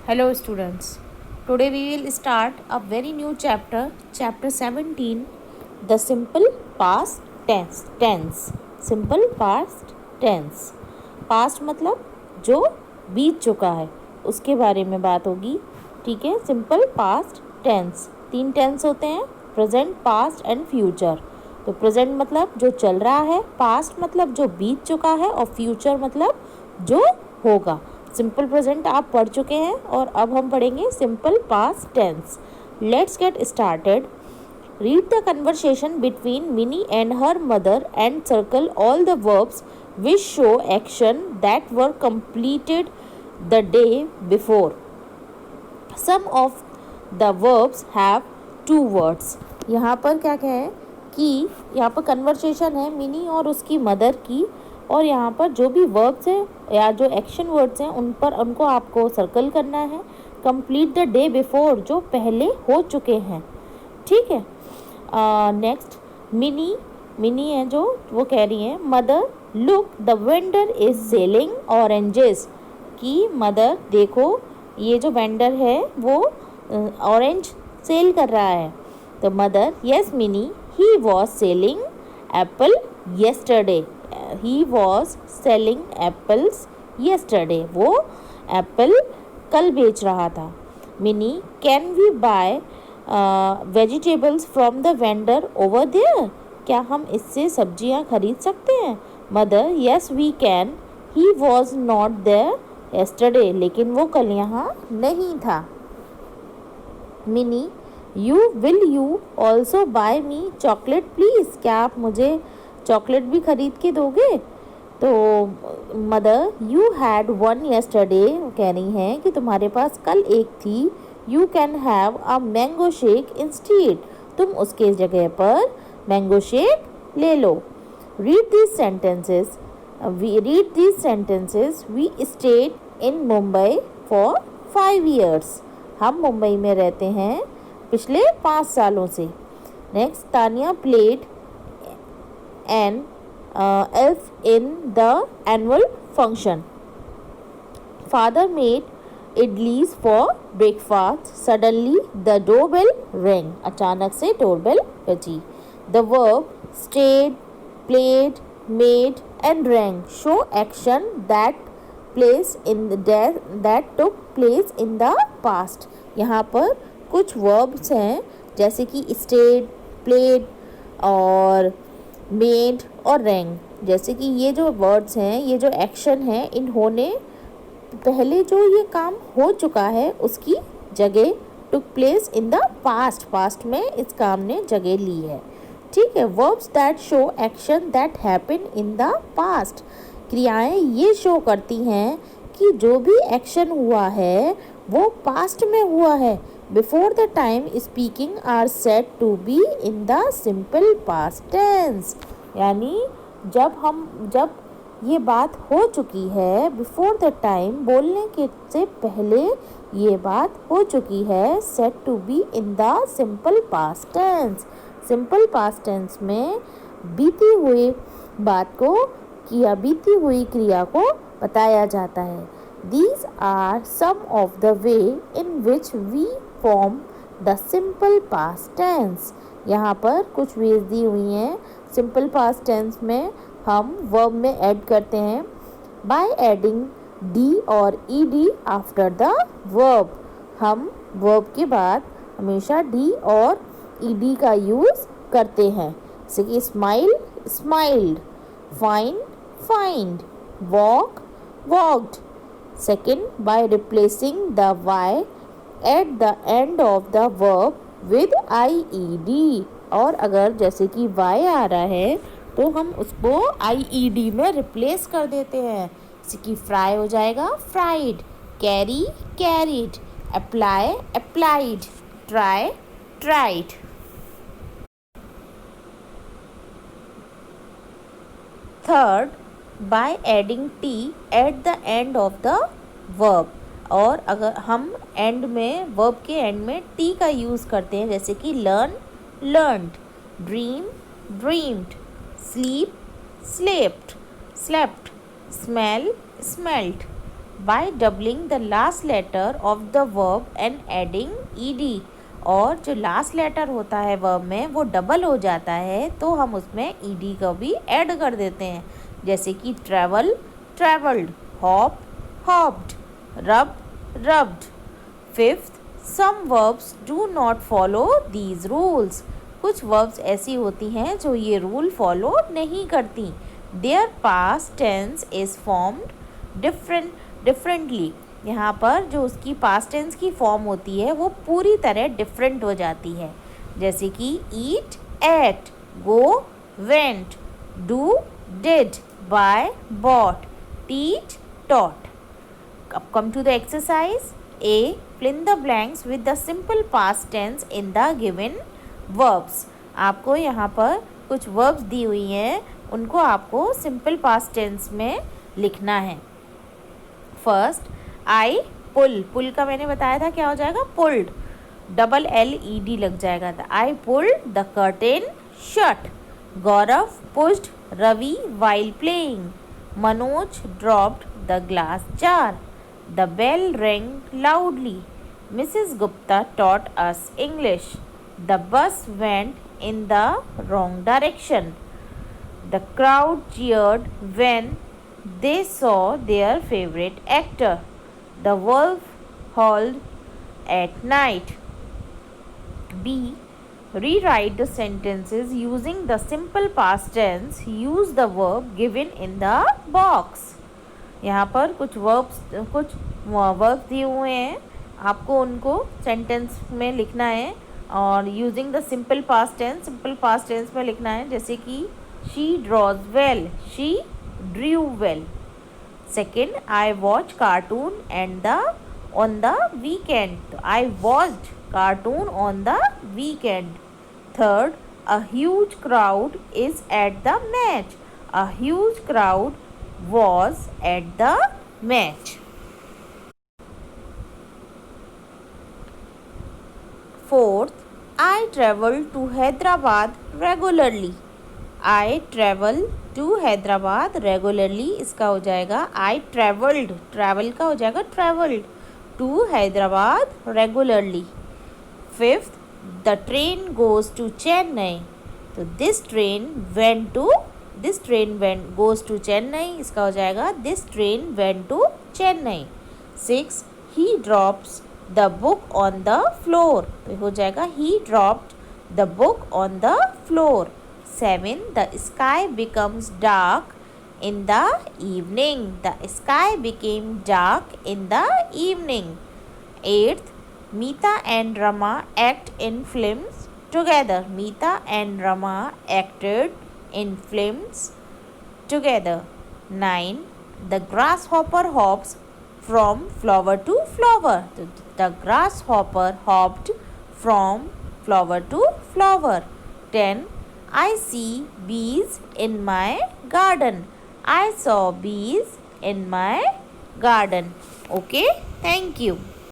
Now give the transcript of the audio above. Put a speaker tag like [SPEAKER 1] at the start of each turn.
[SPEAKER 1] Hello students. Today we will start a very new chapter, chapter 17, the simple past tense. Simple past tense. Past मतलब जो बीत चुका है उसके बारे में बात होगी. ठीक है. Simple past tense. 3 टेंस होते हैं, प्रेजेंट, पास्ट एंड फ्यूचर. तो प्रेजेंट मतलब जो चल रहा है, पास्ट मतलब जो बीत चुका है और फ्यूचर मतलब जो होगा. सिंपल प्रेजेंट आप पढ़ चुके हैं और अब हम पढ़ेंगे simple past tense. Let's get started. Read the conversation between Mini and her mother and circle all the verbs which show action that were completed the day before. Some of the verbs have 2 words. यहाँ पर क्या क्या है कि यहाँ पर conversation है mini और उसकी मदर की, और यहाँ पर जो भी वर्ब्स हैं या जो एक्शन वर्ड्स हैं उन पर उनको आपको सर्कल करना है. कंप्लीट द डे बिफोर जो पहले हो चुके हैं. ठीक है. नेक्स्ट मिनी है जो वो कह रही है mother look the vendor is selling oranges. कि मदर देखो ये जो वेंडर है वो ऑरेंज सेल कर रहा है. तो mother yes Mini he was selling apple yesterday. He was selling apples yesterday. वो एप्पल कल बेच रहा था. Mini can we buy vegetables from the vendor over there. क्या हम इससे सब्जियां खरीद सकते हैं. Mother yes we can he was not there yesterday. लेकिन वो कल यहाँ नहीं था. Mini you also buy me chocolate please. क्या आप मुझे चॉकलेट भी खरीद के दोगे. तो mother you had one yesterday. कह रही हैं कि तुम्हारे पास कल एक थी. You can have a mango shake instead. तुम उसके जगह पर मैंगो शेक ले लो. Read these sentences. We stayed in Mumbai for 5 years. हम मुंबई में रहते हैं पिछले 5 सालों से. Next Tania played an elf in the annual function. Father made idlis for breakfast. Suddenly the doorbell rang. अचानक से डोरबेल बजी. The verb stayed, played, made and rang show action that took place in the past. यहाँ पर कुछ verbs हैं जैसे कि stayed, played और मेड और रैंग. जैसे कि ये जो वर्ड्स हैं, ये जो एक्शन है, इन्होंने पहले जो ये काम हो चुका है उसकी जगह took place in the past में इस काम ने जगह ली है. ठीक है. Verbs that show action that happen in the past. क्रियाएं ये शो करती हैं कि जो भी एक्शन हुआ है वो पास्ट में हुआ है. Before the time speaking are said to be in the simple past tense. यानी जब ये बात हो चुकी है, बिफोर द टाइम बोलने के से पहले ये बात हो चुकी है, said to be in the simple past tense. Simple past tense में बीती हुई क्रिया को बताया जाता है. These are some of the way in which we form the simple past tense. यहाँ पर कुछ वेज दी हुई हैं. सिंपल पास्ट टेंस में हम वर्ब में ऐड करते हैं by adding d और ed after the verb. हम वर्ब के बाद हमेशा d और ed का यूज़ करते हैं. जैसे कि smile smiled, fine find, walk walked. Second, by replacing the y at the end of the verb with ied. और अगर जैसे कि y आ रहा है तो हम उसको ied में रिप्लेस कर देते हैं. जैसे कि फ्राई हो जाएगा fried, carry carried, apply applied, try tried. Third, by adding t at the end of the verb. और अगर हम एंड में वर्ब के एंड में t का यूज़ करते हैं जैसे कि learn learned, dream dreamed, sleep slept slept, smell smelt, by doubling the last letter of the verb and adding ed. और जो लास्ट लेटर होता है वर्ब में वो डबल हो जाता है तो हम उसमें ed का भी ऐड कर देते हैं, जैसे कि travel travelled, hop hopped, rub rubbed. Fifth, some verbs do not follow these rules. कुछ वर्ब्स ऐसी होती हैं जो ये रूल फॉलो नहीं करती. Their past tense is formed differently. यहाँ पर जो उसकी पास्ट टेंस की फॉर्म होती है वो पूरी तरह डिफरेंट हो जाती है, जैसे कि eat ate, go went, do did, buy bought, teach taught. अब come to the exercise. A, fill in the blanks with the simple past tense in the given verbs. आपको यहाँ पर कुछ verbs दी हुई हैं, उनको आपको simple past tense में लिखना है. फर्स्ट, आई पुल. पुल का मैंने बताया था क्या हो जाएगा, पुल्ड. डबल LED लग जाएगा. The I pulled the curtain shut. Gaurav pushed Ravi while playing. Manoj dropped the glass jar. The bell rang loudly. Mrs. Gupta taught us English. The bus went in the wrong direction. The crowd cheered when they saw their favorite actor. The wolf howled at night. B. Rewrite the sentences using the simple past tense. Use the verb given in the box. यहाँ पर कुछ verbs दिए हुए हैं, आपको उनको sentence में लिखना है और using the simple past tense में लिखना है, जैसे कि she draws well, she drew well. Second, I watch cartoon on the weekend. तो I watched cartoon on the weekend. Third, a huge crowd is at the match. A huge crowd was at the match. Fourth, I travel to Hyderabad regularly. I travel to Hyderabad regularly. इसका हो जाएगा I traveled. Travel का हो जाएगा traveled to Hyderabad regularly. Fifth, the train goes to Chennai. तो this train goes to Chennai. इसका हो जाएगा this train went to Chennai. 6, he drops the book on the floor. तो हो जाएगा he dropped the book on the floor. 7, the sky becomes dark in the evening. The sky became dark in the evening. 8th, Meeta and Rama act in films together. Meeta and Rama acted in films together. 9, the grasshopper hops from flower to flower. The grasshopper hopped from flower to flower. 10, I see bees in my garden. I saw bees in my garden. Okay, thank you.